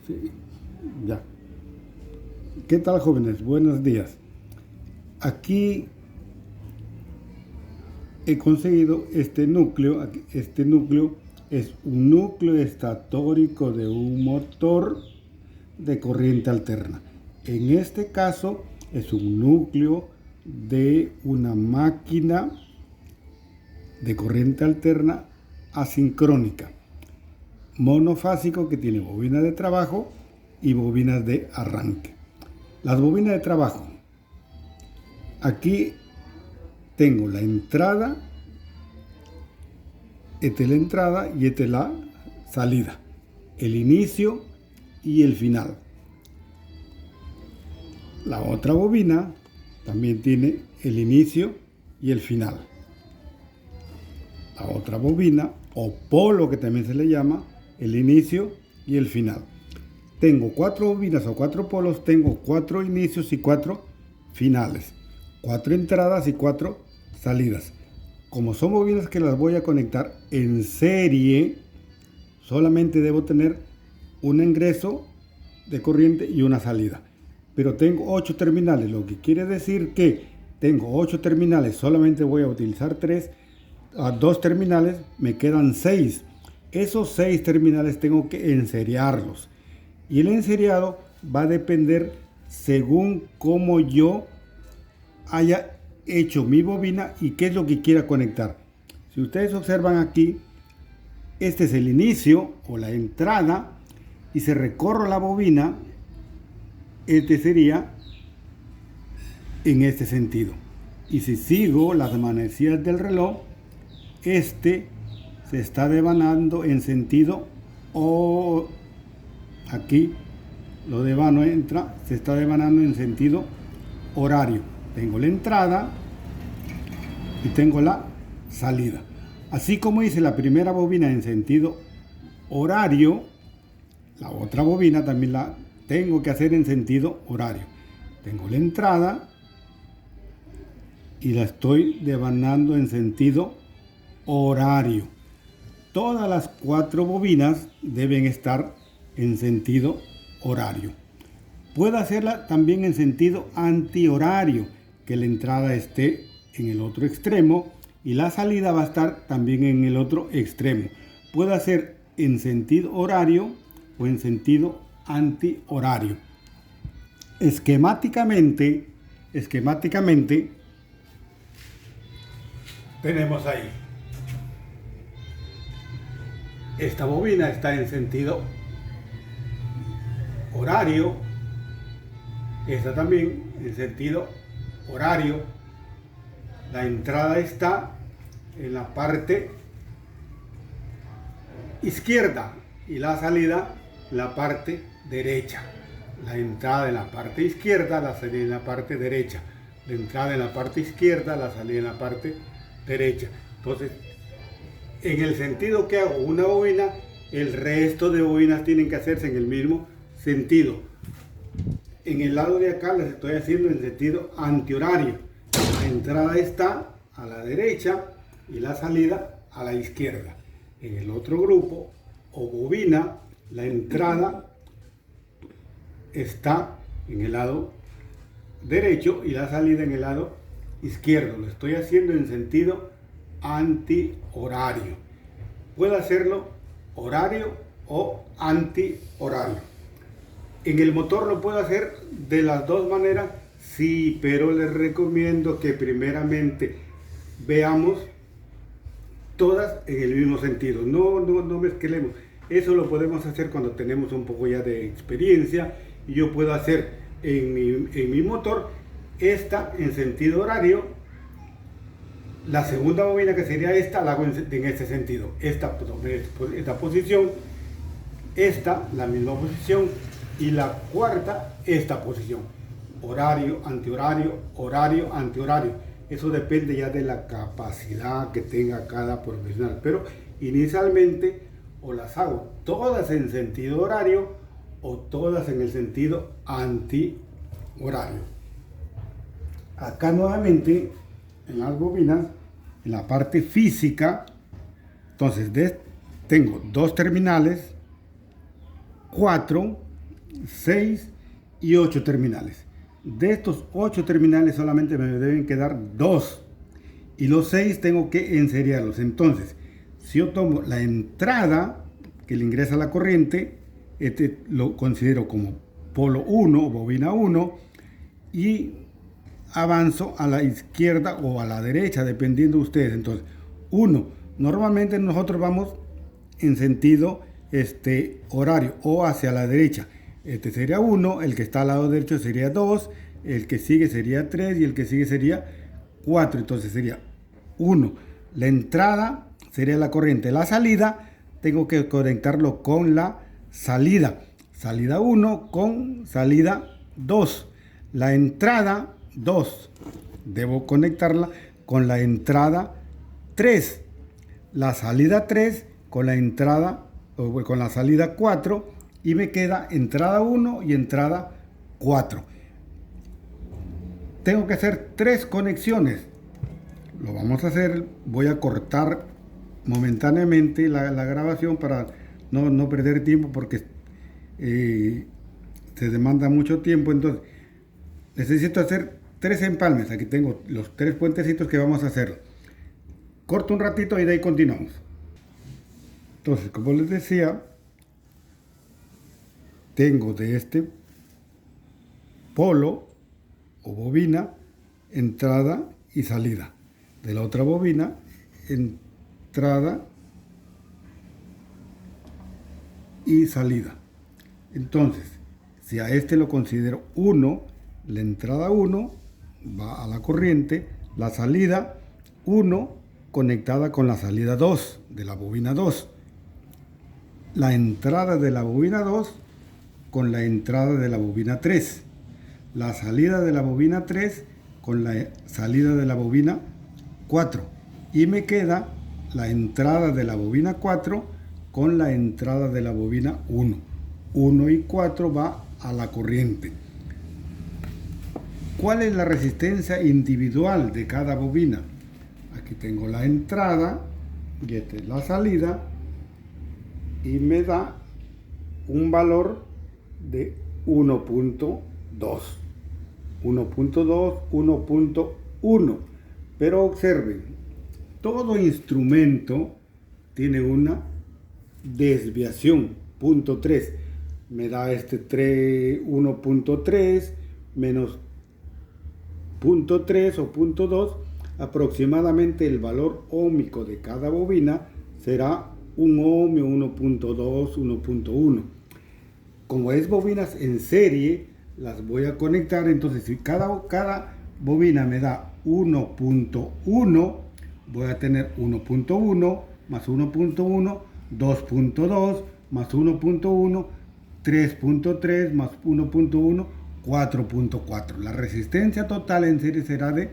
Sí, ya. ¿Qué tal, jóvenes? Buenos días. Aquí he conseguido este núcleo. Este núcleo es un núcleo estatórico de un motor de corriente alterna. En este caso es un núcleo de una máquina de corriente alterna asincrónica, monofásico, que tiene bobina de trabajo y bobinas de arranque. Las bobinas de trabajo, aquí tengo la entrada, esta es la entrada y esta es la salida, el inicio y el final. La otra bobina también tiene el inicio y el final. La otra bobina, o polo que también se le llama, el inicio y el final. Tengo 4 bobinas o 4 polos, tengo 4 inicios y 4 finales, 4 entradas y 4 salidas. Como son bobinas que las voy a conectar en serie, solamente debo tener un ingreso de corriente y una salida. Pero tengo 8 terminales, lo que quiere decir que tengo 8 terminales, solamente voy a utilizar 3, a 2 terminales, me quedan 6. Esos 6 terminales tengo que enseriarlos. Y el enseriado va a depender según cómo yo haya hecho mi bobina y qué es lo que quiera conectar. Si ustedes observan aquí, este es el inicio o la entrada, y se recorro la bobina, este sería en este sentido. Y si sigo las manecillas del reloj, este se está devanando en sentido o aquí lo devano entra, se está devanando en sentido horario. Tengo la entrada y tengo la salida. Así como hice la primera bobina en sentido horario, la otra bobina también la tengo que hacer en sentido horario. Tengo la entrada y la estoy devanando en sentido horario. Todas las 4 bobinas deben estar en sentido horario. Puedo hacerla también en sentido antihorario, que la entrada esté en el otro extremo y la salida va a estar también en el otro extremo. Puedo hacer en sentido horario o en sentido antihorario. Esquemáticamente tenemos ahí. Esta bobina está en sentido horario, esta también en sentido horario. La entrada está en la parte izquierda y la salida en la parte derecha. La entrada en la parte izquierda, la salida en la parte derecha. La entrada en la parte izquierda, la salida en la parte derecha. Entonces, en el sentido que hago una bobina, el resto de bobinas tienen que hacerse en el mismo sentido. En el lado de acá las estoy haciendo en sentido antihorario. La entrada está a la derecha y la salida a la izquierda. En el otro grupo o bobina, la entrada está en el lado derecho y la salida en el lado izquierdo. Lo estoy haciendo en sentido antihorario. Puedo hacerlo horario o antihorario. En el motor lo puedo hacer de las dos maneras, sí, pero les recomiendo que primeramente veamos todas en el mismo sentido. No mezclemos. Eso lo podemos hacer cuando tenemos un poco ya de experiencia, y yo puedo hacer en mi motor esta en sentido horario. La segunda bobina, que sería esta, la hago en este sentido. Esta posición, esta la misma posición, y la cuarta esta posición. Horario, antihorario, horario, antihorario. Eso depende ya de la capacidad que tenga cada profesional. Pero inicialmente o las hago todas en sentido horario o todas en el sentido antihorario. Acá nuevamente en las bobinas, en la parte física, entonces tengo 2 terminales, 4 6 y 8 terminales. De estos 8 terminales solamente me deben quedar 2. Y los 6 tengo que enseriarlos. Entonces, si yo tomo la entrada que le ingresa la corriente, este lo considero como polo 1 o bobina 1 y avanzo a la izquierda o a la derecha, dependiendo de ustedes. Entonces, 1. Normalmente nosotros vamos en sentido horario o hacia la derecha. Este sería 1, el que está al lado derecho sería 2, el que sigue sería 3 y el que sigue sería 4. Entonces sería 1. La entrada sería la corriente. La salida tengo que conectarlo con la salida. Salida 1 con salida 2. La entrada 2. Debo conectarla con la entrada 3. La salida 3 con la entrada o con la salida 4 y me queda entrada 1 y entrada 4. Tengo que hacer 3 conexiones. Lo vamos a hacer. Voy a cortar momentáneamente la grabación para no perder tiempo porque se demanda mucho tiempo. Entonces necesito hacer 3 empalmes. Aquí tengo los 3 puentecitos que vamos a hacer. Corto un ratito y de ahí continuamos. Entonces, como les decía, tengo de este polo o bobina entrada y salida. De la otra bobina, entrada y salida. Entonces, si a este lo considero 1, la entrada 1 va a la corriente, la salida 1 conectada con la salida 2 de la bobina 2. La entrada de la bobina 2 con la entrada de la bobina 3. La salida de la bobina 3 con la salida de la bobina 4. Y me queda la entrada de la bobina 4 con la entrada de la bobina 1. 1 y 4 va a la corriente. ¿Cuál es la resistencia individual de cada bobina? Aquí tengo la entrada y esta es la salida y me da un valor de 1.2. 1.2, 1.1. Pero observen, todo instrumento tiene una desviación, 0.3. Me da 1.3 menos 0.3 o 0.2. Aproximadamente el valor óhmico de cada bobina será un ohmio, 1.2, 1.1. Como es bobinas en serie, las voy a conectar. Entonces, si cada bobina me da 1.1, voy a tener 1.1 más 1.1, 2.2 más 1.1, 3.3 más 1.1, 4.4. La resistencia total en serie será de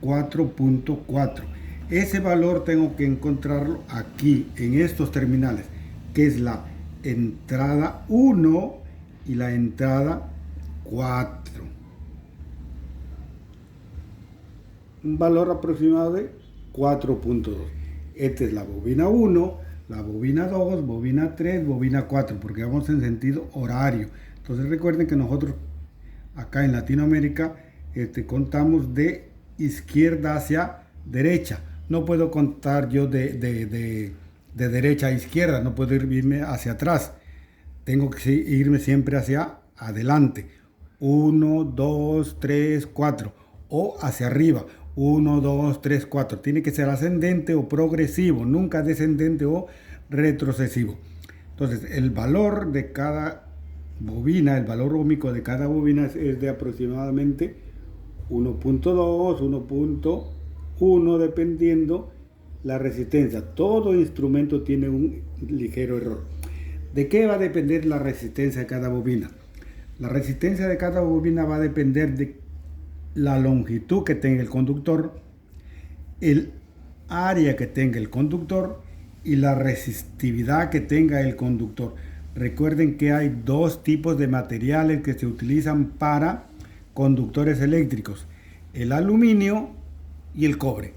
4.4. Ese valor tengo que encontrarlo aquí, en estos terminales, que es la entrada 1 y la entrada 4. Un valor aproximado de 4.2. Esta es la bobina 1, la bobina 2, bobina 3, bobina 4, porque vamos en sentido horario. Entonces recuerden que nosotros acá en Latinoamérica contamos de izquierda hacia derecha. No puedo contar yo de derecha a izquierda, no puedo irme hacia atrás. Tengo que irme siempre hacia adelante. 1, 2, 3, 4. O hacia arriba. 1, 2, 3, 4. Tiene que ser ascendente o progresivo, nunca descendente o retrocesivo. Entonces, el valor de cada bobina, el valor óhmico de cada bobina es de aproximadamente 1.2, 1.1, dependiendo la resistencia. Todo instrumento tiene un ligero error. ¿De qué va a depender la resistencia de cada bobina? La resistencia de cada bobina va a depender de la longitud que tenga el conductor, el área que tenga el conductor y la resistividad que tenga el conductor. Recuerden que hay dos tipos de materiales que se utilizan para conductores eléctricos: el aluminio y el cobre.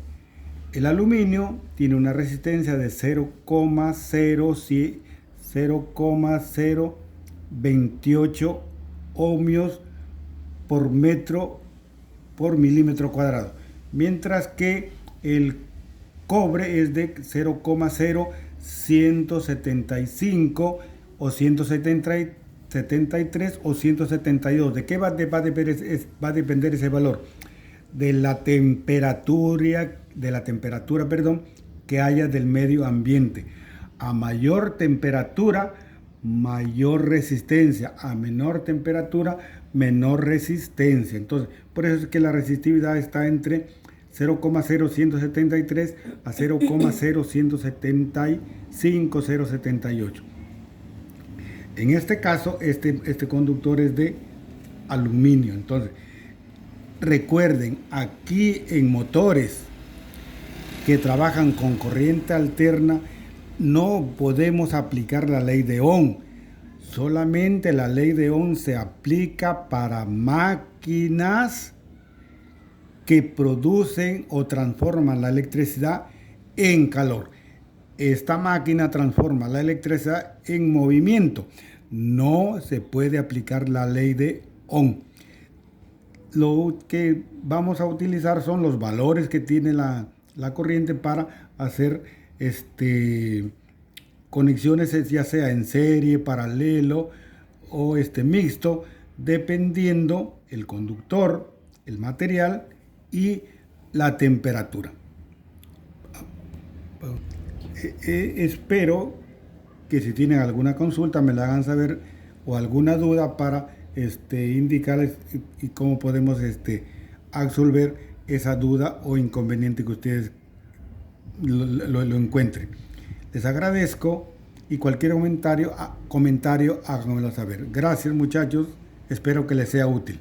El aluminio tiene una resistencia de 0,0 28 ohmios por metro por milímetro cuadrado, mientras que el cobre es de 0,0175 o 173 o 172. ¿De qué va a depender ese valor? De la temperatura, que haya del medio ambiente. A mayor temperatura, mayor resistencia. A menor temperatura, menor resistencia. Entonces, por eso es que la resistividad está entre 0,0173 a 0,0175, 0,78. En este caso, este conductor es de aluminio. Entonces, recuerden, aquí en motores que trabajan con corriente alterna, no podemos aplicar la ley de Ohm. Solamente la ley de Ohm se aplica para máquinas que producen o transforman la electricidad en calor. Esta máquina transforma la electricidad en movimiento. No se puede aplicar la ley de Ohm. Lo que vamos a utilizar son los valores que tiene la corriente para hacer conexiones, ya sea en serie, paralelo o mixto, dependiendo el conductor, el material y la temperatura. Espero que si tienen alguna consulta me la hagan saber o alguna duda para indicarles y cómo podemos absolver esa duda o inconveniente que ustedes lo encuentren. Les agradezco y cualquier comentario háganmelo saber. Gracias, muchachos, espero que les sea útil.